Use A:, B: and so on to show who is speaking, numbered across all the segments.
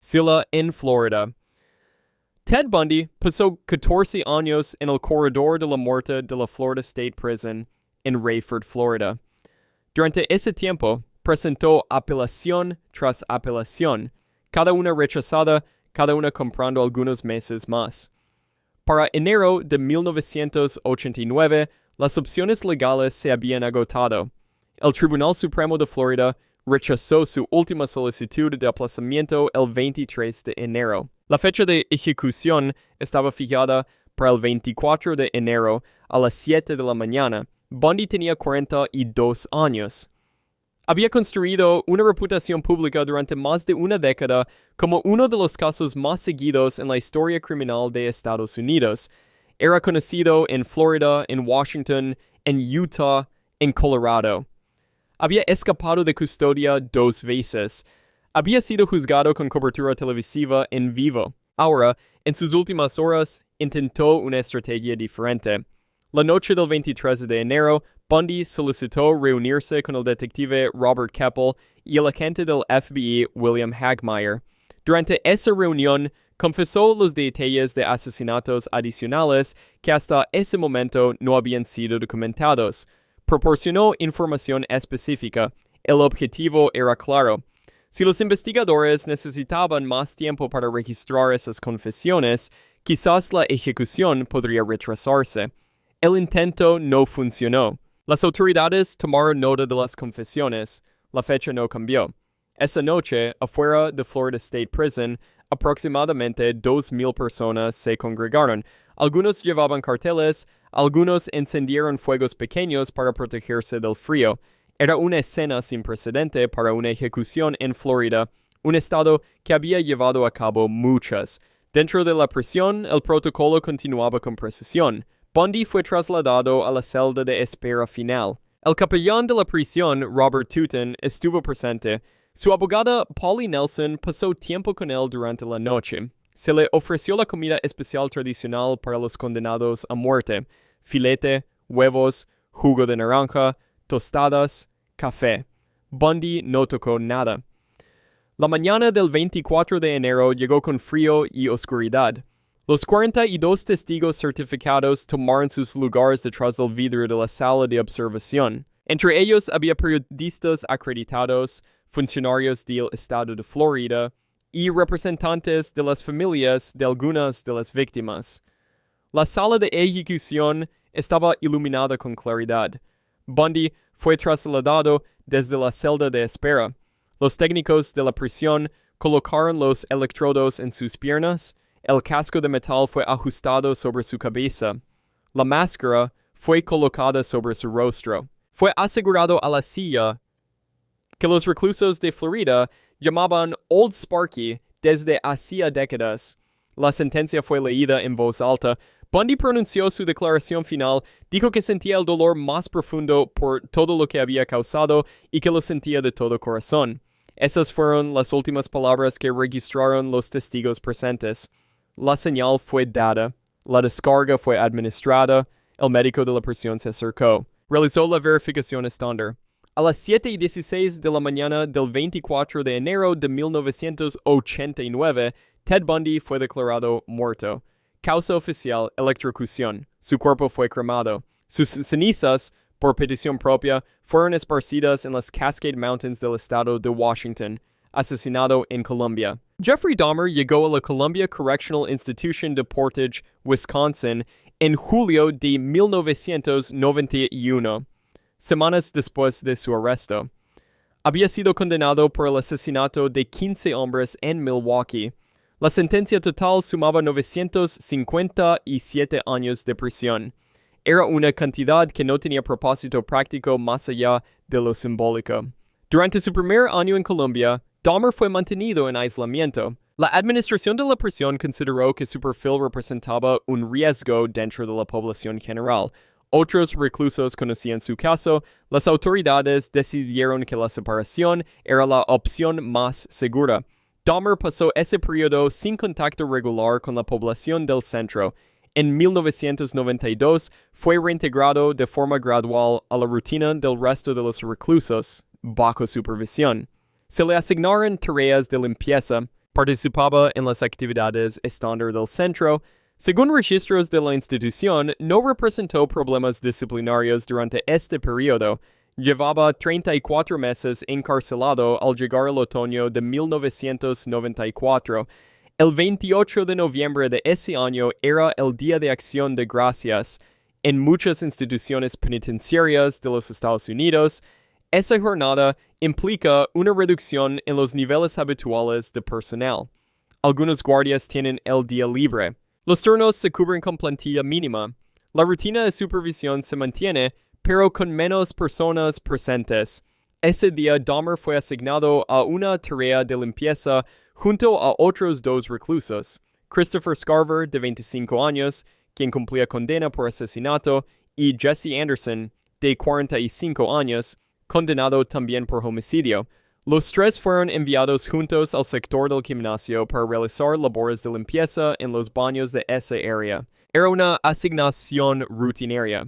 A: Silla, en Florida. Ted Bundy pasó 14 años en el corredor de la muerte de la Florida State Prison en Raiford, Florida. Durante ese tiempo, presentó apelación tras apelación, cada una rechazada, cada una comprando algunos meses más. Para enero de 1989, las opciones legales se habían agotado. El Tribunal Supremo de Florida rechazó su última solicitud de aplazamiento el 23 de enero. La fecha de ejecución estaba fijada para el 24 de enero a las 7 de la mañana. Bundy tenía 42 años. Había construido una reputación pública durante más de una década como uno de los casos más seguidos en la historia criminal de Estados Unidos. Era conocido en Florida, en Washington, en Utah, en Colorado. Había escapado de custodia 2 veces. Había sido juzgado con cobertura televisiva en vivo. Ahora, en sus últimas horas, intentó una estrategia diferente. La noche del 23 de enero, Bundy solicitó reunirse con el detective Robert Keppel y el agente del FBI William Hagmeyer. Durante esa reunión, confesó los detalles de asesinatos adicionales que hasta ese momento no habían sido documentados. Proporcionó información específica. El objetivo era claro. Si los investigadores necesitaban más tiempo para registrar esas confesiones, quizás la ejecución podría retrasarse. El intento no funcionó. Las autoridades tomaron nota de las confesiones. La fecha no cambió. Esa noche, afuera de Florida State Prison, aproximadamente 2,000 personas se congregaron. Algunos llevaban carteles, algunos encendieron fuegos pequeños para protegerse del frío. Era una escena sin precedente para una ejecución en Florida, un estado que había llevado a cabo muchas. Dentro de la prisión, el protocolo continuaba con precisión. Bundy fue trasladado a la celda de espera final. El capellán de la prisión, Robert Tutin, estuvo presente. Su abogada, Polly Nelson, pasó tiempo con él durante la noche. Se le ofreció la comida especial tradicional para los condenados a muerte: filete, huevos, jugo de naranja, tostadas, café. Bundy no tocó nada. La mañana del 24 de enero llegó con frío y oscuridad. Los 42 testigos certificados tomaron sus lugares detrás del vidrio de la sala de observación. Entre ellos había periodistas acreditados, funcionarios del estado de Florida y representantes de las familias de algunas de las víctimas. La sala de ejecución estaba iluminada con claridad. Bundy fue trasladado desde la celda de espera. Los técnicos de la prisión colocaron los electrodos en sus piernas. El casco de metal fue ajustado sobre su cabeza. La máscara fue colocada sobre su rostro. Fue asegurado a la Silla, que los reclusos de Florida llamaban Old Sparky desde hacía décadas. La sentencia fue leída en voz alta. Bundy pronunció su declaración final, dijo que sentía el dolor más profundo por todo lo que había causado y que lo sentía de todo corazón. Esas fueron las últimas palabras que registraron los testigos presentes. La señal fue dada, la descarga fue administrada, el médico de la prisión se acercó. Realizó la verificación estándar. A las 7:16 de la mañana del 24 de enero de 1989, Ted Bundy fue declarado muerto. Causa oficial: electrocución. Su cuerpo fue cremado. Sus cenizas, por petición propia, fueron esparcidas en las Cascade Mountains del estado de Washington. Asesinado en Colombia. Jeffrey Dahmer llegó a la Columbia Correctional Institution de Portage, Wisconsin, en julio de 1991, semanas después de su arresto. Había sido condenado por el asesinato de 15 hombres en Milwaukee. La sentencia total sumaba 957 años de prisión. Era una cantidad que no tenía propósito práctico más allá de lo simbólico. Durante su primer año en Colombia, Dahmer fue mantenido en aislamiento. La administración de la prisión consideró que su perfil representaba un riesgo dentro de la población general. Otros reclusos conocían su caso. Las autoridades decidieron que la separación era la opción más segura. Dahmer pasó ese periodo sin contacto regular con la población del centro. En 1992 fue reintegrado de forma gradual a la rutina del resto de los reclusos, bajo supervisión. Se le asignaron tareas de limpieza, Participaba en las actividades estándar del centro. Según registros de la institución, no representó problemas disciplinarios durante este periodo. Llevaba 34 meses encarcelado al llegar el otoño de 1994. El 28 de noviembre de ese año era el Día de Acción de Gracias. En muchas instituciones penitenciarias de los Estados Unidos, esa jornada implica una reducción en los niveles habituales de personal. Algunos guardias tienen el día libre. Los turnos se cubren con plantilla mínima. La rutina de supervisión se mantiene, pero con menos personas presentes. Ese día Dahmer fue asignado a una tarea de limpieza junto a otros 2 reclusos, Christopher Scarver, de 25 años, quien cumplía condena por asesinato, y Jesse Anderson, de 45 años, condenado también por homicidio. Los 3 fueron enviados juntos al sector del gimnasio para realizar labores de limpieza en los baños de esa área. Era una asignación rutinaria.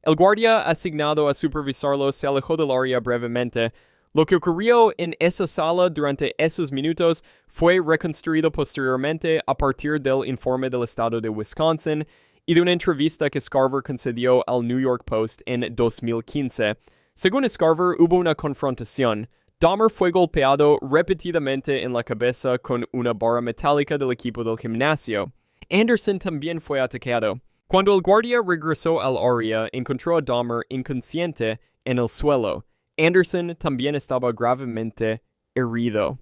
A: El guardia asignado a supervisarlo se alejó del área brevemente. Lo que ocurrió en esa sala durante esos minutos fue reconstruido posteriormente a partir del informe del estado de Wisconsin y de una entrevista que Scarver concedió al New York Post en 2015. Según Scarver, hubo una confrontación. Dahmer fue golpeado repetidamente en la cabeza con una barra metálica del equipo del gimnasio. Anderson también fue atacado. Cuando el guardia regresó al área, encontró a Dahmer inconsciente en el suelo. Anderson también estaba gravemente herido.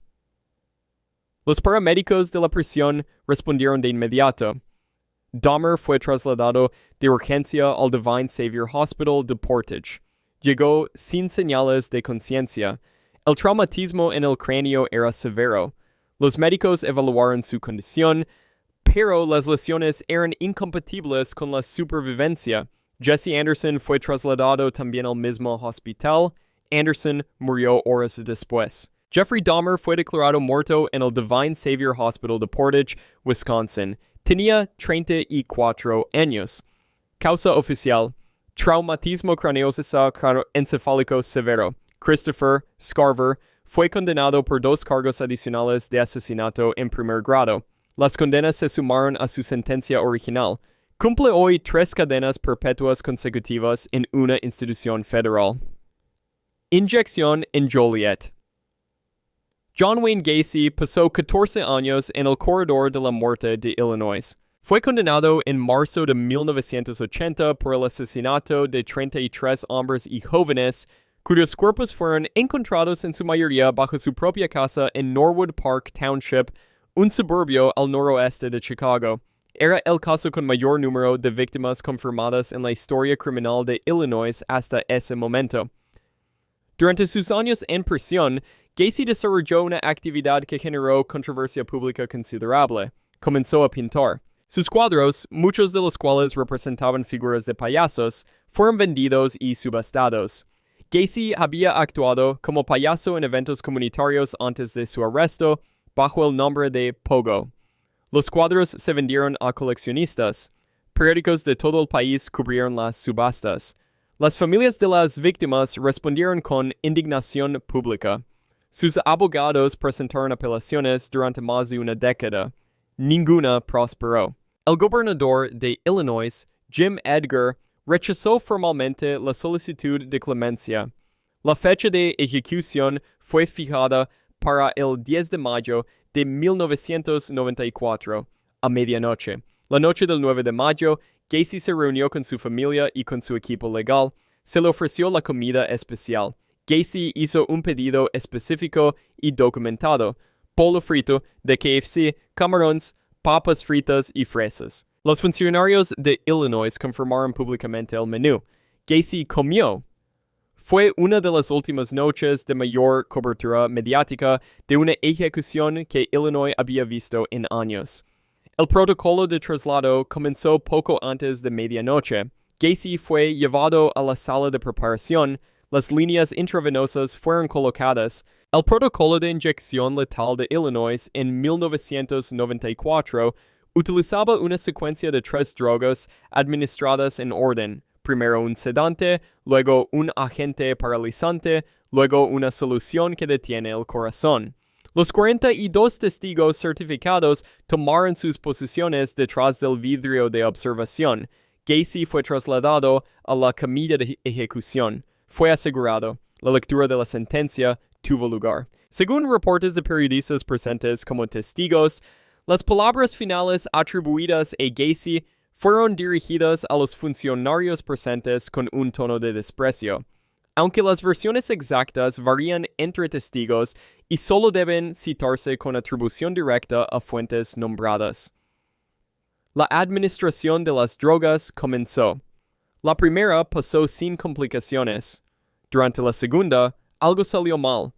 A: Los paramédicos de la prisión respondieron de inmediato. Dahmer fue trasladado de urgencia al Divine Savior Hospital de Portage. Llegó sin señales de conciencia. El traumatismo en el cráneo era severo. Los médicos evaluaron su condición, pero las lesiones eran incompatibles con la supervivencia. Jesse Anderson fue trasladado también al mismo hospital. Anderson murió horas después. Jeffrey Dahmer fue declarado muerto en el Divine Savior Hospital de Portage, Wisconsin. Tenía 34 años. Causa oficial: traumatismo craneoencefálico severo. Christopher Scarver fue condenado por 2 cargos adicionales de asesinato en primer grado. Las condenas se sumaron a su sentencia original. Cumple hoy 3 cadenas perpetuas consecutivas en una institución federal. Inyección en Joliet. John Wayne Gacy pasó 14 años en el corredor de la muerte de Illinois. Fue condenado en marzo de 1980 por el asesinato de 33 hombres y jóvenes, cuyos cuerpos fueron encontrados en su mayoría bajo su propia casa en Norwood Park Township, un suburbio al noroeste de Chicago. Era el caso con mayor número de víctimas confirmadas en la historia criminal de Illinois hasta ese momento. Durante sus años en prisión, Gacy desarrolló una actividad que generó controversia pública considerable. Comenzó a pintar. Sus cuadros, muchos de los cuales representaban figuras de payasos, fueron vendidos y subastados. Gacy había actuado como payaso en eventos comunitarios antes de su arresto, bajo el nombre de Pogo. Los cuadros se vendieron a coleccionistas. Periódicos de todo el país cubrieron las subastas. Las familias de las víctimas respondieron con indignación pública. Sus abogados presentaron apelaciones durante más de una década. Ninguna prosperó. El gobernador de Illinois, Jim Edgar, rechazó formalmente la solicitud de clemencia. La fecha de ejecución fue fijada para el 10 de mayo de 1994, a medianoche. La noche del 9 de mayo, Gacy se reunió con su familia y con su equipo legal. Se le ofreció la comida especial. Gacy hizo un pedido específico y documentado: pollo frito de KFC, camarones, papas fritas y fresas. Los funcionarios de Illinois confirmaron públicamente el menú. Gacy comió. Fue una de las últimas noches de mayor cobertura mediática de una ejecución que Illinois había visto en años. El protocolo de traslado comenzó poco antes de medianoche. Gacy fue llevado a la sala de preparación. Las líneas intravenosas fueron colocadas. El protocolo de inyección letal de Illinois en 1994 utilizaba una secuencia de 3 drogas administradas en orden. Primero un sedante, luego un agente paralizante, luego una solución que detiene el corazón. Los 42 testigos certificados tomaron sus posiciones detrás del vidrio de observación. Gacy fue trasladado a la camilla de ejecución. Fue asegurado. La lectura de la sentencia tuvo lugar. Según reportes de periodistas presentes como testigos, las palabras finales atribuidas a Gacy fueron dirigidas a los funcionarios presentes con un tono de desprecio. Aunque las versiones exactas varían entre testigos y solo deben citarse con atribución directa a fuentes nombradas. La administración de las drogas comenzó. La primera pasó sin complicaciones. Durante la segunda, algo salió mal.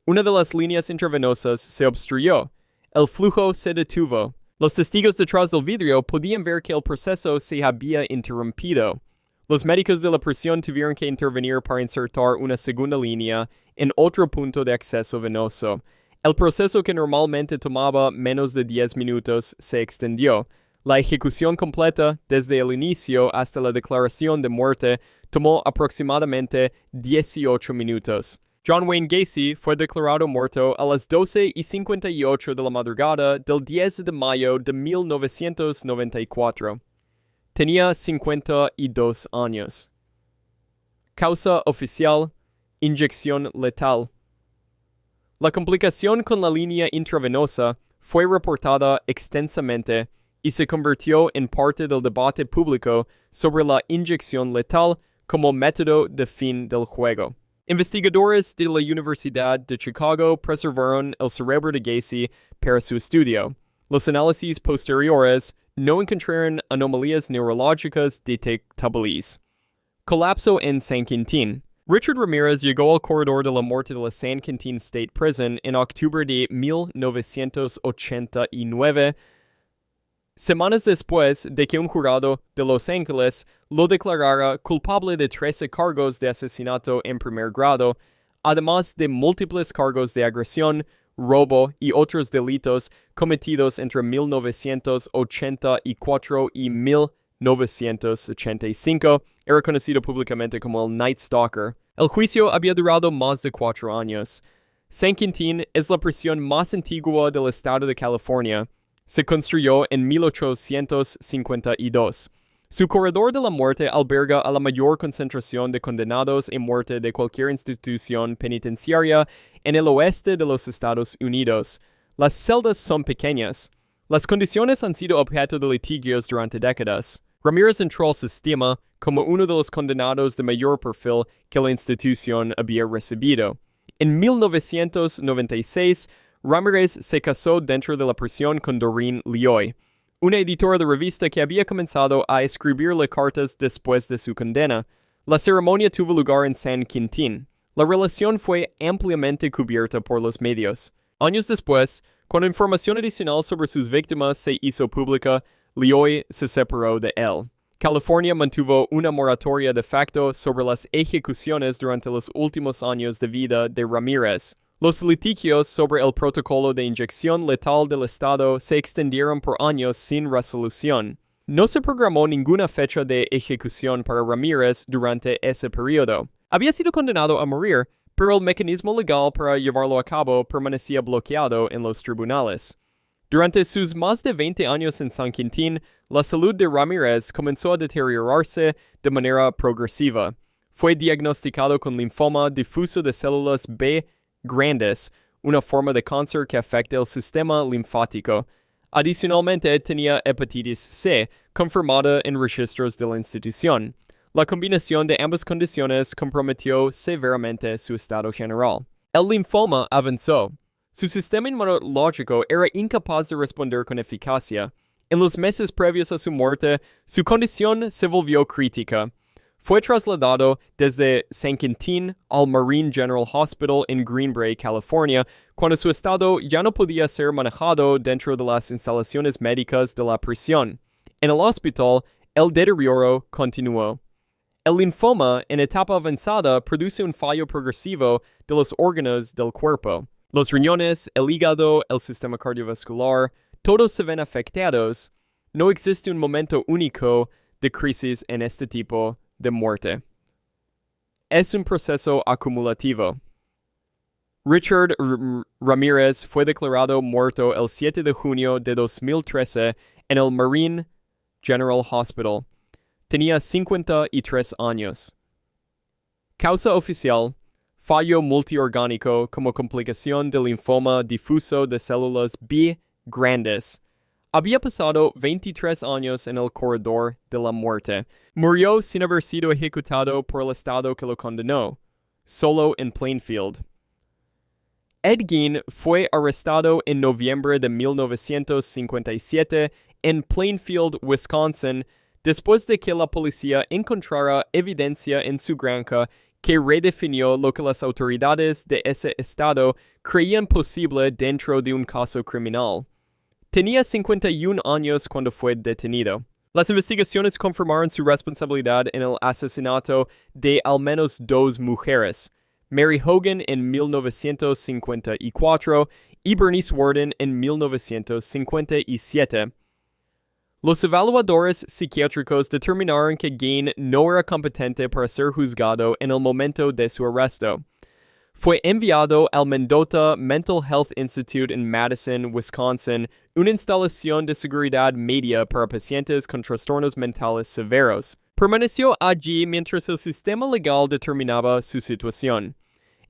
A: Una de las líneas intravenosas se obstruyó. El flujo se detuvo. Los testigos detrás del vidrio podían ver que el proceso se había interrumpido. Los médicos de la prisión tuvieron que intervenir para insertar una segunda línea en otro punto de acceso venoso. El proceso, que normalmente tomaba menos de 10 minutos, se extendió. La ejecución completa, desde el inicio hasta la declaración de muerte, tomó aproximadamente 18 minutos. John Wayne Gacy fue declarado muerto a las 12:58 de la madrugada del 10 de mayo de 1994. Tenía 52 años. Causa oficial: inyección letal. La complicación con la línea intravenosa fue reportada extensamente y se convirtió en parte del debate público sobre la inyección letal como método de fin del juego. Investigadores de la Universidad de Chicago preservaron el cerebro de Gacy para su estudio. Los análisis posteriores no encontraron anomalías neurológicas detectables. Colapso en San Quentin. Richard Ramirez llegó al corredor de la muerte de la San Quentin State Prison en octubre de 1989, semanas después de que un jurado de Los Ángeles lo declarara culpable de 13 cargos de asesinato en primer grado, además de múltiples cargos de agresión, robo y otros delitos cometidos entre 1984 y 1985, era conocido públicamente como el Night Stalker. El juicio había durado más de 4 años. San Quentin es la prisión más antigua del estado de California. Se construyó en 1852. Su corredor de la muerte alberga a la mayor concentración de condenados a muerte de cualquier institución penitenciaria en el oeste de los Estados Unidos. Las celdas son pequeñas. Las condiciones han sido objeto de litigios durante décadas. Ramirez entró al sistema como uno de los condenados de mayor perfil que la institución había recibido. En 1996, Ramirez se casó dentro de la prisión con Doreen Lioy, una editora de revista que había comenzado a escribirle cartas después de su condena. La ceremonia tuvo lugar en San Quentin. La relación fue ampliamente cubierta por los medios. Años después, cuando información adicional sobre sus víctimas se hizo pública, Lioy se separó de él. California mantuvo una moratoria de facto sobre las ejecuciones durante los últimos años de vida de Ramirez. Los litigios sobre el protocolo de inyección letal del Estado se extendieron por años sin resolución. No se programó ninguna fecha de ejecución para Ramirez durante ese periodo. Había sido condenado a morir, pero el mecanismo legal para llevarlo a cabo permanecía bloqueado en los tribunales. Durante sus más de 20 años en San Quentin, la salud de Ramirez comenzó a deteriorarse de manera progresiva. Fue diagnosticado con linfoma difuso de células B grandes, una forma de cáncer que afecta el sistema linfático. Adicionalmente, tenía hepatitis C, confirmada en registros de la institución. La combinación de ambas condiciones comprometió severamente su estado general. El linfoma avanzó. Su sistema inmunológico era incapaz de responder con eficacia. En los meses previos a su muerte, su condición se volvió crítica. Fue trasladado desde San Quentin al Marine General Hospital en Green Bay, California, cuando su estado ya no podía ser manejado dentro de las instalaciones médicas de la prisión. En el hospital, el deterioro continuó. El linfoma en etapa avanzada produce un fallo progresivo de los órganos del cuerpo. Los riñones, el hígado, el sistema cardiovascular, todos se ven afectados. No existe un momento único de crisis en este tipo de muerte. Es un proceso acumulativo. Richard Ramírez fue declarado muerto el 7 de junio de 2013 en el Marine General Hospital. Tenía 53 años. Causa oficial: fallo multiorgánico como complicación del linfoma difuso de células B grandes. Había pasado 23 años en el corredor de la muerte. Murió sin haber sido ejecutado por el estado que lo condenó, solo en Plainfield. Ed Gein fue arrestado en noviembre de 1957 en Plainfield, Wisconsin, después de que la policía encontrara evidencia en su granja que redefinió lo que las autoridades de ese estado creían posible dentro de un caso criminal. Tenía 51 años cuando fue detenido. Las investigaciones confirmaron su responsabilidad en el asesinato de al menos 2 mujeres, Mary Hogan en 1954 y Bernice Worden en 1957. Los evaluadores psiquiátricos determinaron que Gein no era competente para ser juzgado en el momento de su arresto. Fue enviado al Mendota Mental Health Institute en Madison, Wisconsin, una instalación de seguridad media para pacientes con trastornos mentales severos. Permaneció allí mientras el sistema legal determinaba su situación.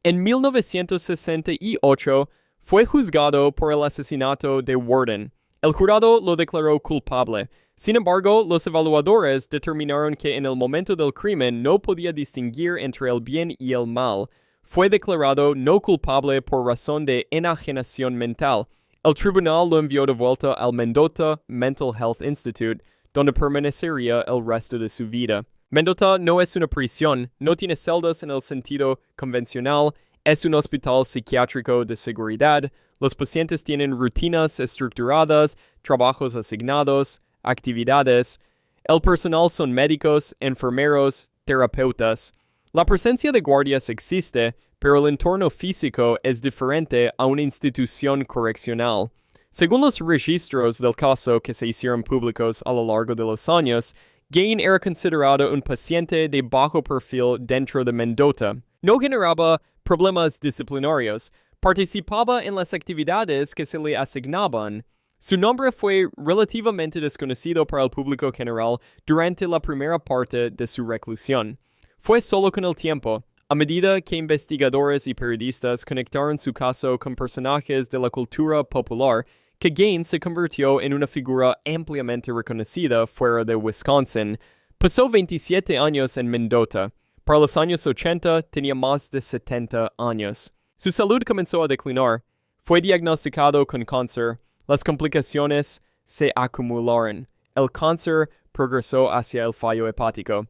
A: En 1968 fue juzgado por el asesinato de Worden. El jurado lo declaró culpable. Sin embargo, los evaluadores determinaron que en el momento del crimen no podía distinguir entre el bien y el mal. Fue declarado no culpable por razón de enajenación mental. El tribunal lo envió de vuelta al Mendota Mental Health Institute, donde permanecería el resto de su vida. Mendota no es una prisión, no tiene celdas en el sentido convencional, es un hospital psiquiátrico de seguridad. Los pacientes tienen rutinas estructuradas, trabajos asignados, actividades. El personal son médicos, enfermeros, terapeutas. La presencia de guardias existe, pero el entorno físico es diferente a una institución correccional. Según los registros del caso que se hicieron públicos a lo largo de los años, Gein era considerado un paciente de bajo perfil dentro de Mendota. No generaba problemas disciplinarios, participaba en las actividades que se le asignaban. Su nombre fue relativamente desconocido para el público general durante la primera parte de su reclusión. Fue solo con el tiempo, a medida que investigadores y periodistas conectaron su caso con personajes de la cultura popular, que Gein se convirtió en una figura ampliamente reconocida fuera de Wisconsin. Pasó 27 años en Mendota. Para los años 80 tenía más de 70 años. Su salud comenzó a declinar. Fue diagnosticado con cáncer. Las complicaciones se acumularon. El cáncer progresó hacia el fallo hepático.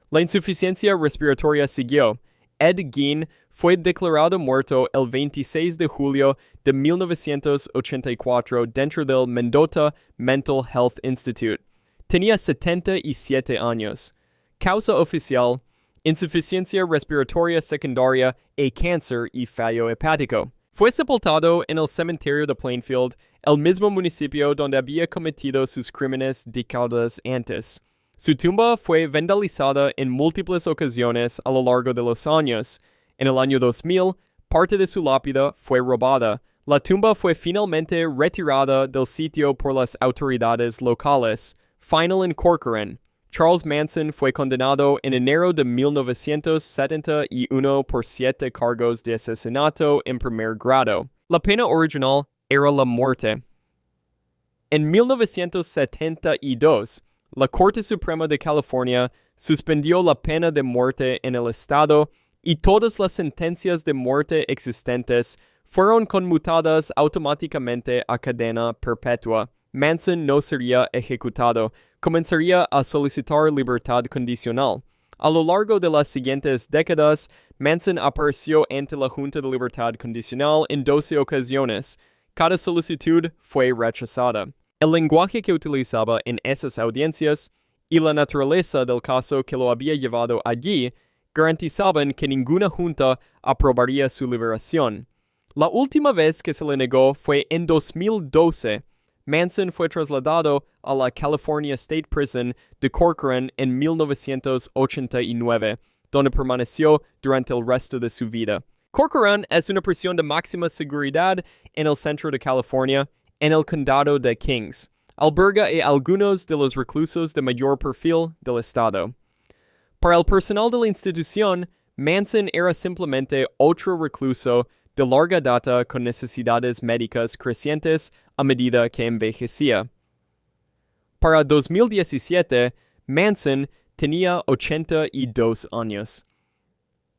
A: La insuficiencia respiratoria siguió. Ed Gein fue declarado muerto el 26 de julio de 1984 dentro del Mendota Mental Health Institute. Tenía 77 años. Causa oficial: insuficiencia respiratoria secundaria e cáncer y fallo hepático. Fue sepultado en el cementerio de Plainfield, el mismo municipio donde había cometido sus crímenes décadas antes. Su tumba fue vandalizada en múltiples ocasiones a lo largo de los años. En el año 2000, parte de su lápida fue robada. La tumba fue finalmente retirada del sitio por las autoridades locales. Final en Corcoran. Charles Manson fue condenado en enero de 1971 por 7 cargos de asesinato en primer grado. La pena original era la muerte. En 1972, la Corte Suprema de California suspendió la pena de muerte en el estado y todas las sentencias de muerte existentes fueron conmutadas automáticamente a cadena perpetua. Manson no sería ejecutado, comenzaría a solicitar libertad condicional. A lo largo de las siguientes décadas, Manson apareció ante la Junta de Libertad Condicional en 12 ocasiones. Cada solicitud fue rechazada. El lenguaje que utilizaba en esas audiencias y la naturaleza del caso que lo había llevado allí garantizaban que ninguna junta aprobaría su liberación. La última vez que se le negó fue en 2012. Manson fue trasladado a la California State Prison de Corcoran en 1989, donde permaneció durante el resto de su vida. Corcoran es una prisión de máxima seguridad en el centro de California, en el condado de Kings. Alberga a algunos de los reclusos de mayor perfil del estado. Para el personal de la institución, Manson era simplemente otro recluso de larga data con necesidades médicas crecientes a medida que envejecía. Para 2017, Manson tenía 82 años.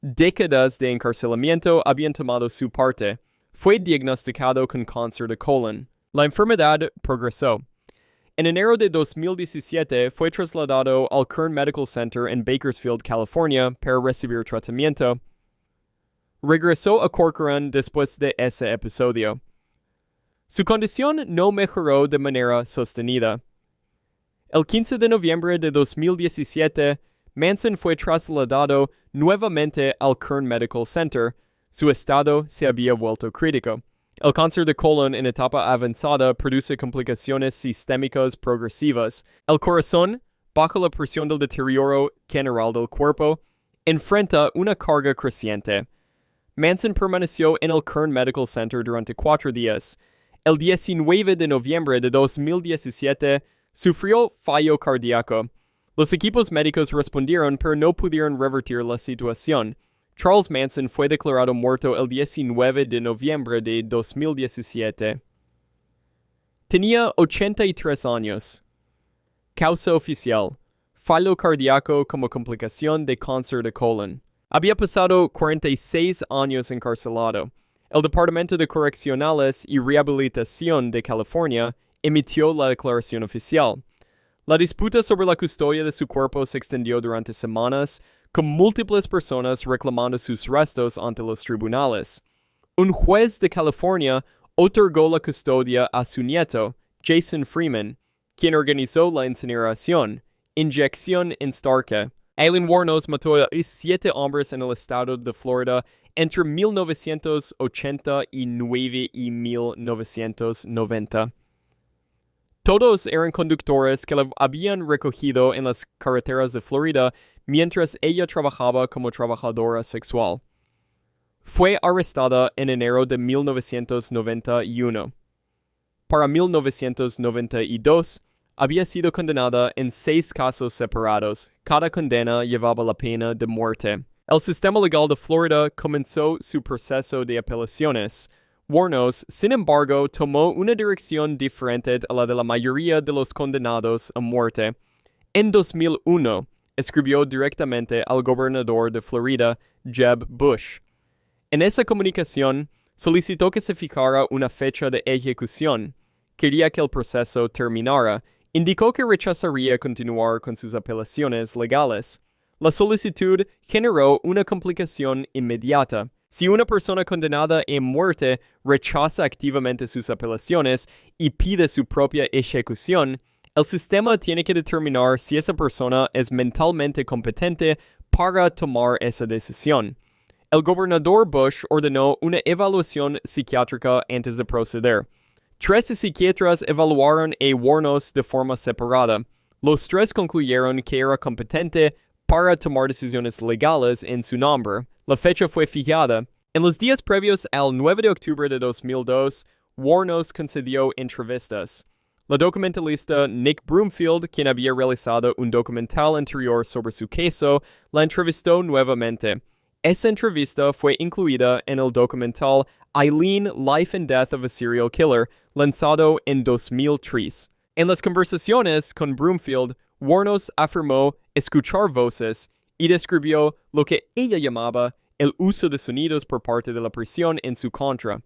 A: Décadas de encarcelamiento habían tomado su parte. Fue diagnosticado con cáncer de colon. La enfermedad progresó. En enero de 2017 fue trasladado al Kern Medical Center en Bakersfield, California, para recibir tratamiento. Regresó a Corcoran después de ese episodio. Su condición no mejoró de manera sostenida. El 15 de noviembre de 2017, Manson fue trasladado nuevamente al Kern Medical Center. Su estado se había vuelto crítico. El cáncer de colon en etapa avanzada produce complicaciones sistémicas progresivas. El corazón, bajo la presión del deterioro general del cuerpo, enfrenta una carga creciente. Manson permaneció en el Kern Medical Center durante 4 días. El 19 de noviembre de 2017, sufrió fallo cardíaco. Los equipos médicos respondieron, pero no pudieron revertir la situación. Charles Manson fue declarado muerto el 19 de noviembre de 2017. Tenía 83 años. Causa oficial: fallo cardíaco como complicación de cáncer de colon. Había pasado 46 años encarcelado. El Departamento de Correccionales y Rehabilitación de California emitió la declaración oficial. La disputa sobre la custodia de su cuerpo se extendió durante semanas, con múltiples personas reclamando sus restos ante los tribunales. Un juez de California otorgó la custodia a su nieto, Jason Freeman, quien organizó la incineración, inyección en Starke. Aileen Wuornos mató a 7 hombres en el estado de Florida entre 1989 y 1990. Todos eran conductores que la habían recogido en las carreteras de Florida mientras ella trabajaba como trabajadora sexual. Fue arrestada en enero de 1991. Para 1992, había sido condenada en 6 casos separados. Cada condena llevaba la pena de muerte. El sistema legal de Florida comenzó su proceso de apelaciones. Wuornos, sin embargo, tomó una dirección diferente a la de la mayoría de los condenados a muerte. En 2001, escribió directamente al gobernador de Florida, Jeb Bush. En esa comunicación, solicitó que se fijara una fecha de ejecución. Quería que el proceso terminara. Indicó que rechazaría continuar con sus apelaciones legales. La solicitud generó una complicación inmediata. Si una persona condenada a muerte rechaza activamente sus apelaciones y pide su propia ejecución, el sistema tiene que determinar si esa persona es mentalmente competente para tomar esa decisión. El gobernador Bush ordenó una evaluación psiquiátrica antes de proceder. 3 psiquiatras evaluaron a Wuornos de forma separada. Los 3 concluyeron que era competente para tomar decisiones legales en su nombre. La fecha fue fijada. En los días previos al 9 de octubre de 2002, Wuornos concedió entrevistas. La documentalista Nick Broomfield, quien había realizado un documental anterior sobre su caso, la entrevistó nuevamente. Esa entrevista fue incluida en el documental Aileen, Life and Death of a Serial Killer, lanzado en 2003. En las conversaciones con Broomfield, Wuornos afirmó escuchar voces y describió lo que ella llamaba el uso de sonidos por parte de la prisión en su contra.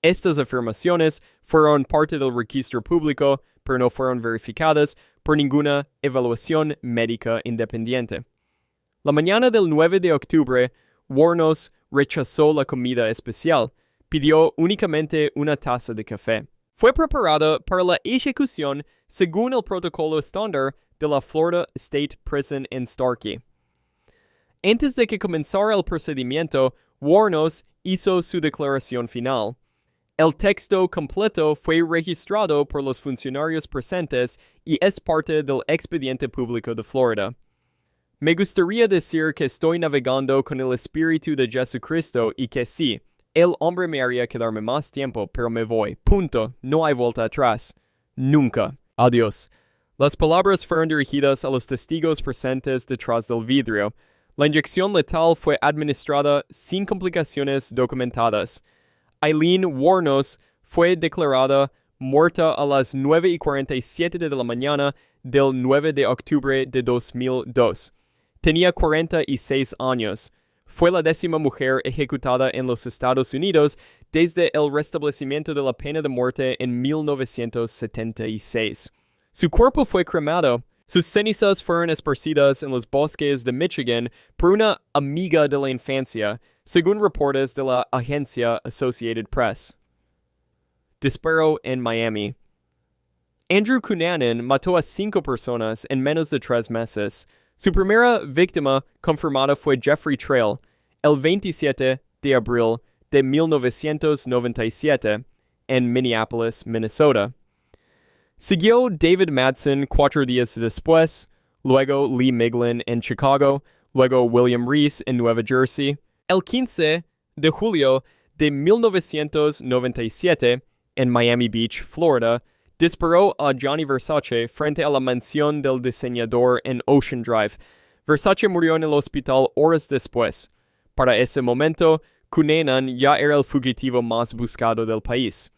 A: Estas afirmaciones fueron parte del registro público, pero no fueron verificadas por ninguna evaluación médica independiente. La mañana del 9 de octubre, Wuornos rechazó la comida especial. Pidió únicamente una taza de café. Fue preparada para la ejecución según el protocolo estándar de la Florida State Prison en Starkey. Antes de que comenzara el procedimiento, Wuornos hizo su declaración final. El texto completo fue registrado por los funcionarios presentes y es parte del expediente público de Florida. Me gustaría decir que estoy navegando con el espíritu de Jesucristo y que sí, el hombre me haría quedarme más tiempo, pero me voy. Punto. No hay vuelta atrás. Nunca. Adiós. Las palabras fueron dirigidas a los testigos presentes detrás del vidrio. La inyección letal fue administrada sin complicaciones documentadas. Eileen Warnos fue declarada muerta a las 9:47 de la mañana del 9 de octubre de 2002. Tenía 46 años. Fue la 10ª mujer ejecutada en los Estados Unidos desde el restablecimiento de la pena de muerte en 1976. Su cuerpo fue cremado. Sus cenizas fueron esparcidas en los bosques de Michigan por una amiga de la infancia, según reportes de la agencia Associated Press. Disparo en Miami. Andrew Cunanan mató a 5 personas en menos de 3 meses. Su primera víctima confirmada fue Jeffrey Trail, el 27 de abril de 1997, en Minneapolis, Minnesota. Siguió David Madsen 4 días después, luego Lee Miglin en Chicago, luego William Reese en Nueva Jersey. El 15 de julio de 1997, en Miami Beach, Florida, disparó a Johnny Versace frente a la mansión del diseñador en Ocean Drive. Versace murió en el hospital horas después. Para ese momento, Cunanan ya era el fugitivo más buscado del país.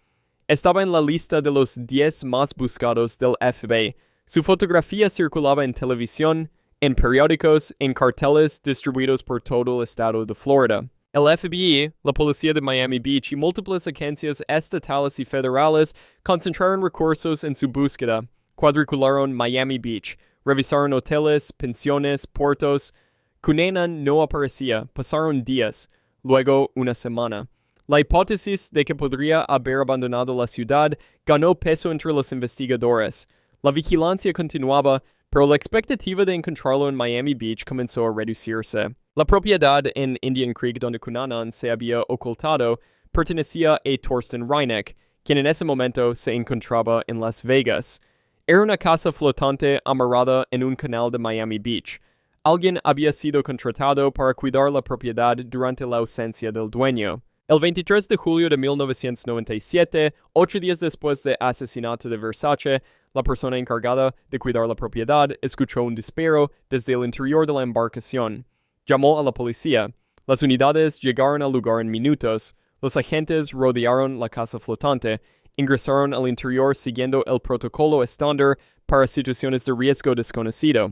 A: Estaba en la lista de los 10 más buscados del FBI. Su fotografía circulaba en televisión, en periódicos, en carteles distribuidos por todo el estado de Florida. El FBI, la policía de Miami Beach y múltiples agencias estatales y federales concentraron recursos en su búsqueda. Cuadricularon Miami Beach, revisaron hoteles, pensiones, puertos. Cunanan no aparecía. Pasaron días, luego una semana. La hipótesis de que podría haber abandonado la ciudad ganó peso entre los investigadores. La vigilancia continuaba, pero la expectativa de encontrarlo en Miami Beach comenzó a reducirse. La propiedad en Indian Creek donde Cunanan se había ocultado pertenecía a Thorsten Reineck, quien en ese momento se encontraba en Las Vegas. Era una casa flotante amarrada en un canal de Miami Beach. Alguien había sido contratado para cuidar la propiedad durante la ausencia del dueño. El 23 de julio de 1997, 8 días después del asesinato de Versace, la persona encargada de cuidar la propiedad escuchó un disparo desde el interior de la embarcación. Llamó a la policía. Las unidades llegaron al lugar en minutos. Los agentes rodearon la casa flotante, ingresaron al interior siguiendo el protocolo estándar para situaciones de riesgo desconocido.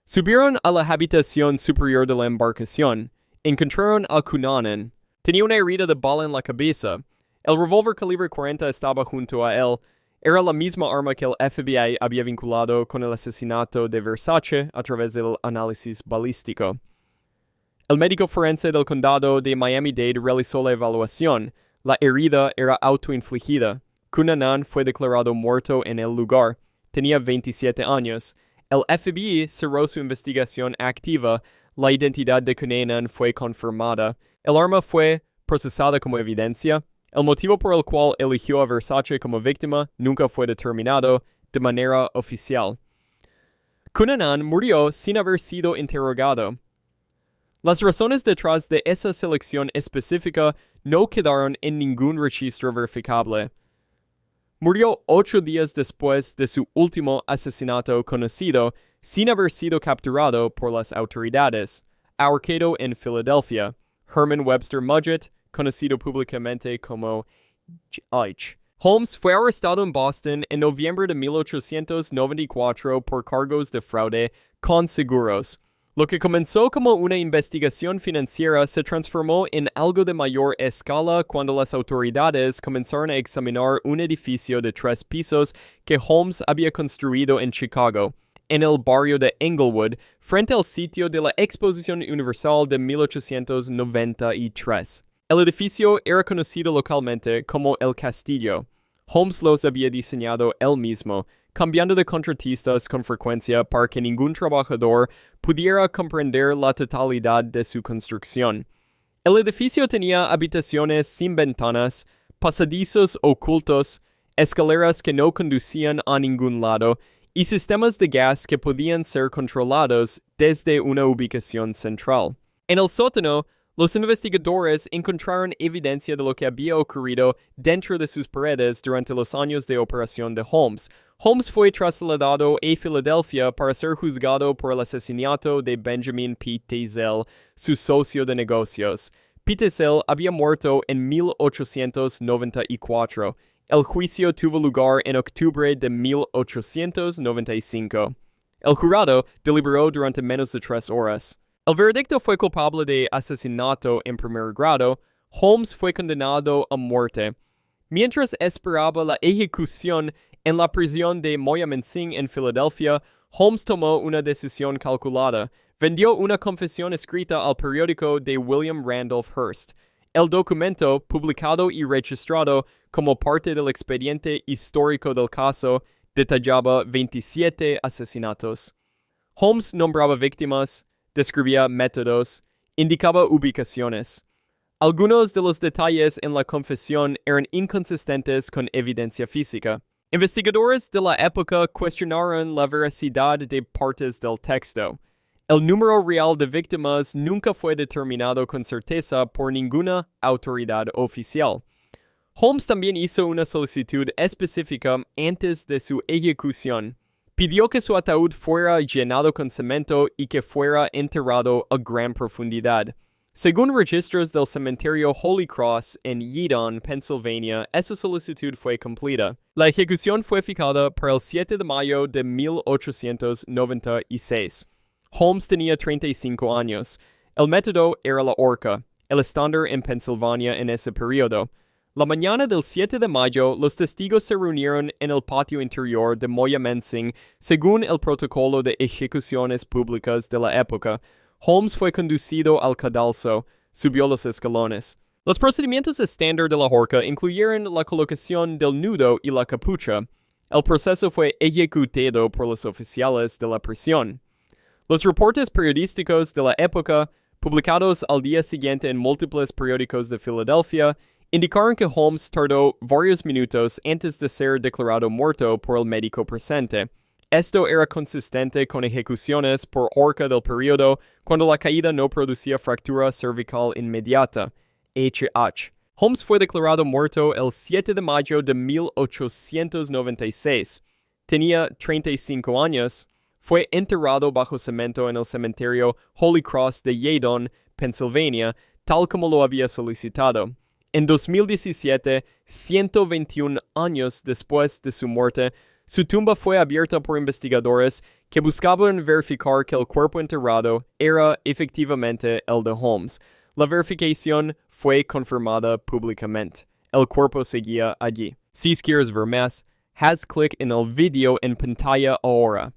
A: Subieron a la habitación superior de la embarcación. Encontraron a Cunanan. Tenía una herida de bala en la cabeza. El revólver calibre 40 estaba junto a él. Era la misma arma que el FBI había vinculado con el asesinato de Versace a través del análisis balístico. El médico forense del condado de Miami-Dade realizó la evaluación. La herida era autoinfligida. Cunanan fue declarado muerto en el lugar. Tenía 27 años. El FBI cerró su investigación activa. La identidad de Cunanan fue confirmada. El arma fue procesada como evidencia. El motivo por el cual eligió a Versace como víctima nunca fue determinado de manera oficial. Cunanan murió sin haber sido interrogado. Las razones detrás de esa selección específica no quedaron en ningún registro verificable. Murió 8 días después de su último asesinato conocido, sin haber sido capturado por las autoridades. Ahorcado en Filadelfia. Herman Webster Mudgett, conocido públicamente como H. Holmes fue arrestado en Boston en noviembre de 1894 por cargos de fraude con seguros. Lo que comenzó como una investigación financiera se transformó en algo de mayor escala cuando las autoridades comenzaron a examinar un edificio de 3 pisos que Holmes había construido en Chicago, en el barrio de Englewood, frente al sitio de la Exposición Universal de 1893. El edificio era conocido localmente como El Castillo. Holmes los había diseñado él mismo, cambiando de contratistas con frecuencia para que ningún trabajador pudiera comprender la totalidad de su construcción. El edificio tenía habitaciones sin ventanas, pasadizos ocultos, escaleras que no conducían a ningún lado, y sistemas de gas que podían ser controlados desde una ubicación central. En el sótano, los investigadores encontraron evidencia de lo que había ocurrido dentro de sus paredes durante los años de operación de Holmes. Holmes fue trasladado a Filadelfia para ser juzgado por el asesinato de Benjamin P. Teasel, su socio de negocios. P. Teasel había muerto en 1894. El juicio tuvo lugar en octubre de 1895. El jurado deliberó durante menos de 3 horas. El veredicto fue culpable de asesinato en primer grado. Holmes fue condenado a muerte. Mientras esperaba la ejecución en la prisión de Moyamensing en Filadelfia, Holmes tomó una decisión calculada. Vendió una confesión escrita al periódico de William Randolph Hearst. El documento, publicado y registrado como parte del expediente histórico del caso, detallaba 27 asesinatos. Holmes nombraba víctimas, describía métodos, indicaba ubicaciones. Algunos de los detalles en la confesión eran inconsistentes con evidencia física. Investigadores de la época cuestionaron la veracidad de partes del texto. El número real de víctimas nunca fue determinado con certeza por ninguna autoridad oficial. Holmes también hizo una solicitud específica antes de su ejecución. Pidió que su ataúd fuera llenado con cemento y que fuera enterrado a gran profundidad. Según registros del cementerio Holy Cross en Yeadon, Pennsylvania, esa solicitud fue cumplida. La ejecución fue fijada para el 7 de mayo de 1896. Holmes tenía 35 años. El método era la horca, el estándar en Pensilvania en ese periodo. La mañana del 7 de mayo, los testigos se reunieron en el patio interior de Moyamensing según el protocolo de ejecuciones públicas de la época. Holmes fue conducido al cadalso, subió los escalones. Los procedimientos estándar de la horca incluyeron la colocación del nudo y la capucha. El proceso fue ejecutado por los oficiales de la prisión. Los reportes periodísticos de la época, publicados al día siguiente en múltiples periódicos de Filadelfia, indicaron que Holmes tardó varios minutos antes de ser declarado muerto por el médico presente. Esto era consistente con ejecuciones por horca del periodo cuando la caída no producía fractura cervical inmediata, HH. Holmes fue declarado muerto el 7 de mayo de 1896. Tenía 35 años. Fue enterrado bajo cemento en el cementerio Holy Cross de Yeadon, Pennsylvania, tal como lo había solicitado. En 2017, 121 años después de su muerte, su tumba fue abierta por investigadores que buscaban verificar que el cuerpo enterrado era efectivamente el de Holmes. La verificación fue confirmada públicamente. El cuerpo seguía allí. Si quieres ver más, haz clic en el video en pantalla ahora.